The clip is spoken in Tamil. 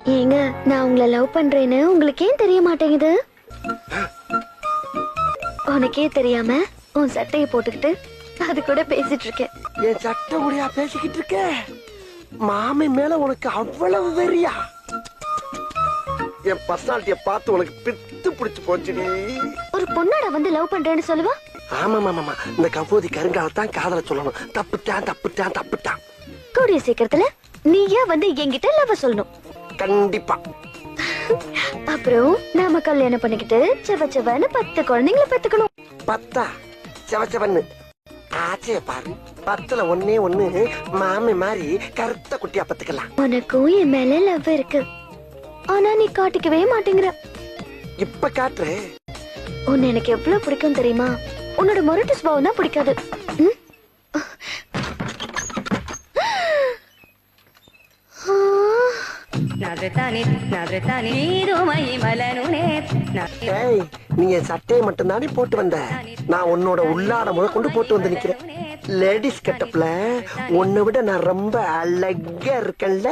ஏங்க நான் உங்களை லவ் பண்றேன்னு உங்களுக்கு ஏன் தெரிய மாட்டேங்குது? உனக்கே தெரியாம உன் சட்டையை போட்டுக்கிட்டு அது கூட பேசிட்டு இருக்கேன். என் சட்டை முடியா பேசிக்கிட்டு இருக்க? மாமி மேல உனக்கு அவ்வளவு வெறியா? என் பர்சனாலிட்டிய பார்த்து உனக்கு பித்து பிடிச்சு போச்சுடி. ஒரு பொண்ணாட வந்து லவ் பண்றேன்னு சொல்லுவா? ஆமா இந்த கபோதி கருங்காலத்தான் காதல சொல்லணும். தப்புட்டான். கூடிய சீக்கிரத்துல நீயா வந்து என்கிட்ட லவ் சொல்லணும். கண்டிப்பா. அப்புறம் நாம கல்யாணம் பண்ணிக்கிட்டு செவன்னு 10 குழந்தைங்களை பெத்துக்கணும். 10 செவன்னு ஆச்சே பாரு. 10ல ஒண்ணே ஒண்ணு மாமி மாதிரி கருத்த குட்டியா பத்துக்கலாம். உனக்கும் என் மேல லவ் இருக்கு, ஆனா நீ காட்டிக்கவே மாட்டேங்கிற. இப்ப காட்டுற. உன்னை எனக்கு எவ்வளவு பிடிக்கும் தெரியுமா? உன்னோட மொரட்டு சுபாவம் தான் பிடிக்காது. நீ என் சட்டையை மட்டும் தானே போட்டு வந்த, நான் உன்னோட உள்ளாட முத கொண்டு போட்டு வந்து நிக்கிறேன். லேடிஸ் கெட்டப்ல உன்னை விட நான் ரொம்ப அழகா இருக்கேன்ல.